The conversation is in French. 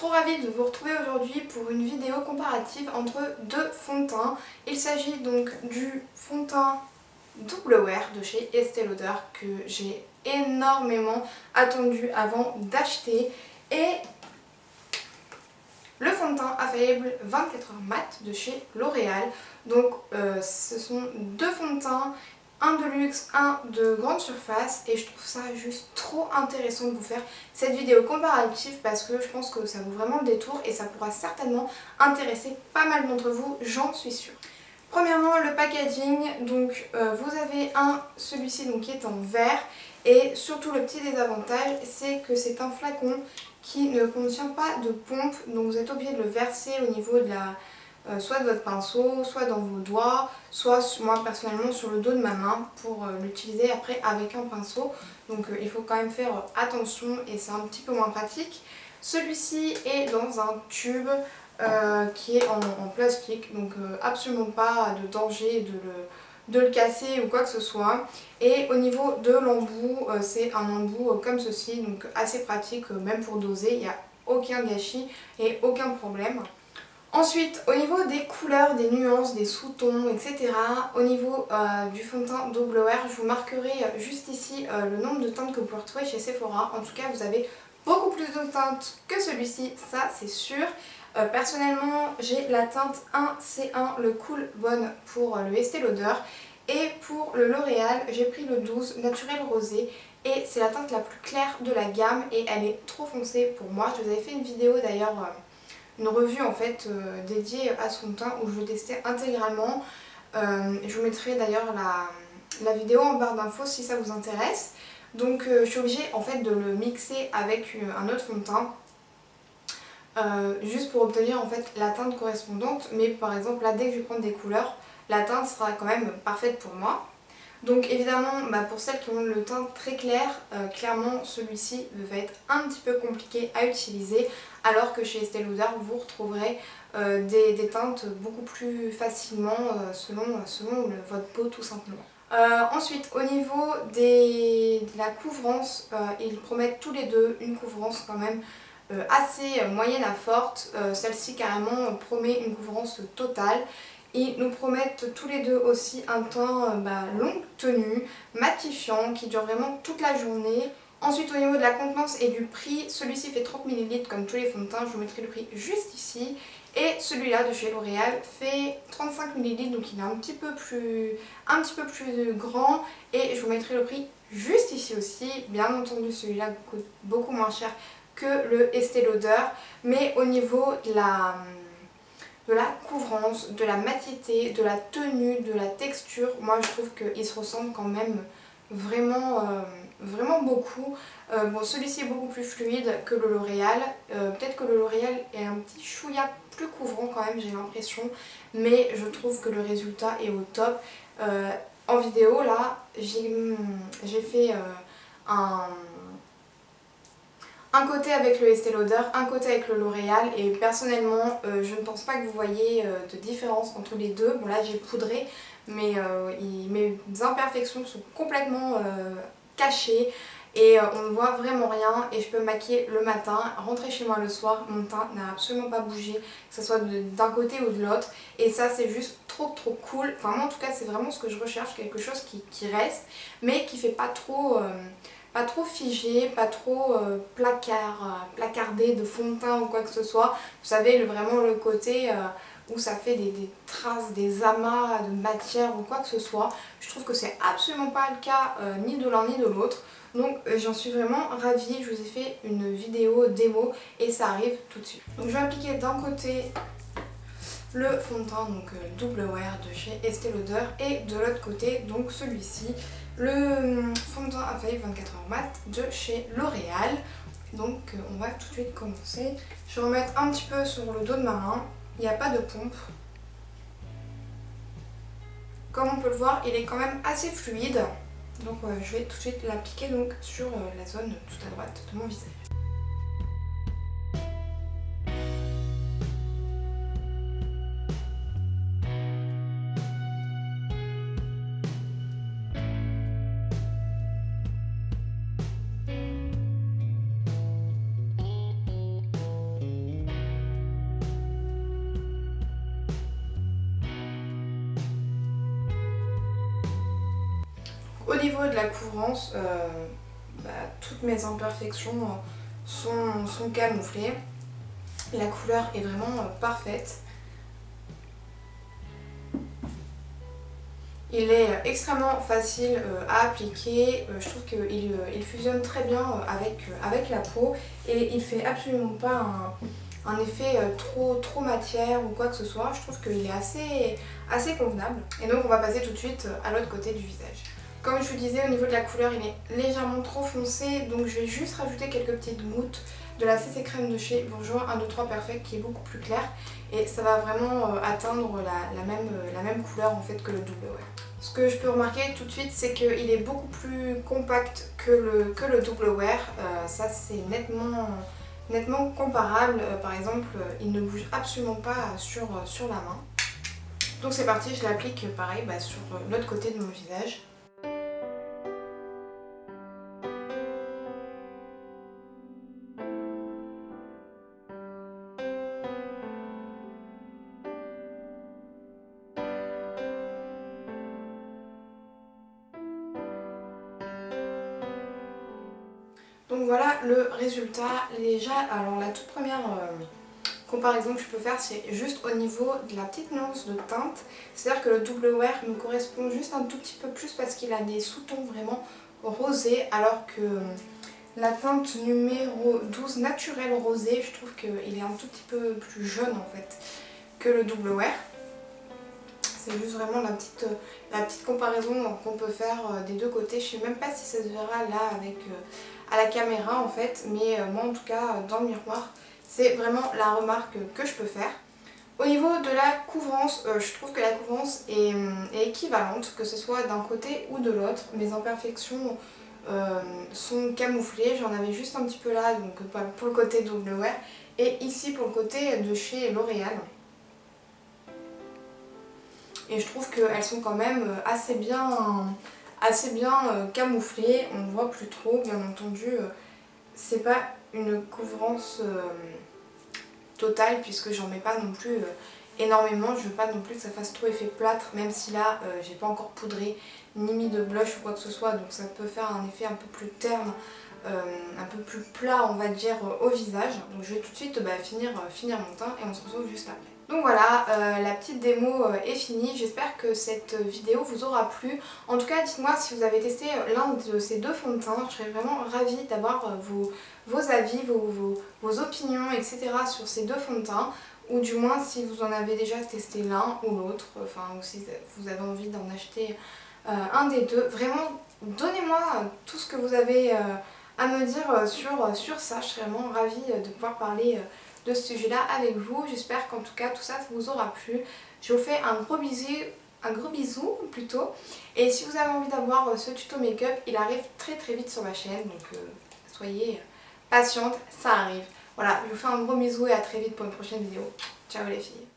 trop ravie de vous retrouver aujourd'hui pour une vidéo comparative entre deux fonds de teint. Il s'agit donc du fond de teint Double Wear de chez Estée Lauder que j'ai énormément attendu avant d'acheter et le fond de teint Infaillible 24 heures mat de chez L'Oréal. Donc ce sont deux fonds de teint, un de luxe, un de grande surface, et je trouve ça juste trop intéressant de vous faire cette vidéo comparative parce que je pense que ça vaut vraiment le détour et ça pourra certainement intéresser pas mal d'entre vous, j'en suis sûre. Premièrement, le packaging, donc vous avez celui-ci donc, qui est en verre, et surtout le petit désavantage c'est que c'est un flacon qui ne contient pas de pompe, donc vous êtes obligé de le verser au niveau de la soit de votre pinceau, soit dans vos doigts, soit moi personnellement sur le dos de ma main pour l'utiliser après avec un pinceau. Donc il faut quand même faire attention et c'est un petit peu moins pratique. Celui-ci est dans un tube qui est en plastique, donc absolument pas de danger de le casser ou quoi que ce soit. Et au niveau de l'embout, c'est un embout comme ceci, donc assez pratique même pour doser, il n'y a aucun gâchis et aucun problème. Ensuite, au niveau des couleurs, des nuances, des sous-tons, etc., au niveau du fond de teint Double Wear, je vous marquerai juste ici le nombre de teintes que vous pouvez retrouver chez Sephora. En tout cas, vous avez beaucoup plus de teintes que celui-ci, ça c'est sûr. Personnellement, j'ai la teinte 1C1, le Cool Bone pour le Estée Lauder. Et pour le L'Oréal, j'ai pris le 12 Naturel Rosé. Et c'est la teinte la plus claire de la gamme et elle est trop foncée pour moi. Je vous avais fait une vidéo d'ailleurs... une revue en fait dédiée à son teint où je le testais intégralement. Je vous mettrai d'ailleurs la vidéo en barre d'infos si ça vous intéresse. Donc je suis obligée en fait de le mixer avec un autre fond de teint juste pour obtenir en fait la teinte correspondante. Mais par exemple là dès que je vais prendre des couleurs, la teinte sera quand même parfaite pour moi. Donc évidemment pour celles qui ont le teint très clair, clairement celui-ci va être un petit peu compliqué à utiliser, alors que chez Estée Lauder vous retrouverez des teintes beaucoup plus facilement selon votre peau tout simplement. Ensuite au niveau de la couvrance, ils promettent tous les deux une couvrance quand même assez moyenne à forte. Celle-ci carrément promet une couvrance totale. Ils nous promettent tous les deux aussi un teint longue tenue, matifiant, qui dure vraiment toute la journée. Ensuite au niveau de la contenance et du prix, celui-ci fait 30 ml comme tous les fonds de teint, je vous mettrai le prix juste ici. Et celui-là de chez L'Oréal fait 35 ml, donc il est un petit peu plus grand, et je vous mettrai le prix juste ici aussi. Bien entendu celui-là coûte beaucoup moins cher que le Estée Lauder, mais au niveau de la couvrance, de la matiété, de la tenue, de la texture, moi je trouve qu'ils se ressemblent quand même vraiment, vraiment beaucoup. Bon, celui-ci est beaucoup plus fluide que le L'Oréal, peut-être que le L'Oréal est un petit chouïa plus couvrant quand même, j'ai l'impression, mais je trouve que le résultat est au top. En vidéo là, j'ai fait un côté avec le Estée Lauder, un côté avec le L'Oréal, et personnellement je ne pense pas que vous voyez de différence entre les deux. Bon là j'ai poudré, mais mes imperfections sont complètement cachées et on ne voit vraiment rien, et je peux me maquiller le matin, rentrer chez moi le soir, mon teint n'a absolument pas bougé, que ce soit d'un côté ou de l'autre, et ça c'est juste trop cool. Enfin moi en tout cas c'est vraiment ce que je recherche, quelque chose qui reste mais qui fait pas trop figé, pas trop placardé de fond de teint ou quoi que ce soit. Vous savez, vraiment le côté où ça fait des traces, des amas de matière ou quoi que ce soit. Je trouve que c'est absolument pas le cas ni de l'un ni de l'autre. Donc j'en suis vraiment ravie. Je vous ai fait une vidéo démo et ça arrive tout de suite. Donc je vais appliquer d'un côté le fond de teint donc Double Wear de chez Estée Lauder et de l'autre côté donc celui-ci, le fond de teint Infaillible 24 heures mat de chez L'Oréal. Donc on va tout de suite commencer. Je vais remettre un petit peu sur le dos de ma main, il n'y a pas de pompe. Comme on peut le voir, il est quand même assez fluide. Donc je vais tout de suite l'appliquer donc sur la zone tout à droite de mon visage. Au niveau de la couvrance, toutes mes imperfections sont camouflées. La couleur est vraiment parfaite. Il est extrêmement facile à appliquer, je trouve qu'il fusionne très bien avec la peau et il fait absolument pas un effet trop matière ou quoi que ce soit. Je trouve qu'il est assez convenable. Et donc on va passer tout de suite à l'autre côté du visage. Comme je vous disais, au niveau de la couleur, il est légèrement trop foncé, donc je vais juste rajouter quelques petites gouttes de la CC Crème de chez Bourjois 1, 2, 3 Perfect qui est beaucoup plus clair et ça va vraiment atteindre la même couleur en fait que le double wear. Ce que je peux remarquer tout de suite, c'est qu'il est beaucoup plus compact que le double wear, ça c'est nettement comparable. Par exemple, il ne bouge absolument pas sur la main. Donc c'est parti, je l'applique pareil sur l'autre côté de mon visage. Donc voilà le résultat. Déjà, alors la toute première comparaison que je peux faire, c'est juste au niveau de la petite nuance de teinte. C'est-à-dire que le double wear me correspond juste un tout petit peu plus parce qu'il a des sous-tons vraiment rosés, alors que la teinte numéro 12 naturel rosé, je trouve qu'il est un tout petit peu plus jaune en fait que le double wear. C'est juste vraiment la petite comparaison qu'on peut faire des deux côtés. Je sais même pas si ça se verra là à la caméra en fait, mais moi en tout cas dans le miroir, c'est vraiment la remarque que je peux faire. Au niveau de la couvrance, je trouve que la couvrance est équivalente, que ce soit d'un côté ou de l'autre. Mes imperfections sont camouflées, j'en avais juste un petit peu là, donc pour le côté double wear, et ici pour le côté de chez L'Oréal. Et je trouve qu'elles sont quand même assez bien camouflées, on ne voit plus trop, bien entendu. C'est pas une couvrance totale puisque j'en mets pas non plus énormément. Je veux pas non plus que ça fasse trop effet plâtre, même si là j'ai pas encore poudré ni mis de blush ou quoi que ce soit, donc ça peut faire un effet un peu plus terne, un peu plus plat on va dire au visage. Donc je vais tout de suite finir mon teint et on se retrouve juste après. Donc voilà, la petite démo est finie. J'espère que cette vidéo vous aura plu. En tout cas, dites-moi si vous avez testé l'un de ces deux fonds de teint. Je serais vraiment ravie d'avoir vos avis, vos opinions, etc. sur ces deux fonds de teint. Ou du moins si vous en avez déjà testé l'un ou l'autre. Enfin, ou si vous avez envie d'en acheter un des deux. Vraiment, donnez-moi tout ce que vous avez à me dire sur ça. Je serais vraiment ravie de pouvoir parler de ce sujet là avec vous. J'espère qu'en tout cas tout ça vous aura plu. Je vous fais un gros bisou plutôt, et si vous avez envie d'avoir ce tuto make-up, il arrive très vite sur ma chaîne, donc soyez patiente, ça arrive. Voilà, je vous fais un gros bisou et à très vite pour une prochaine vidéo. Ciao les filles.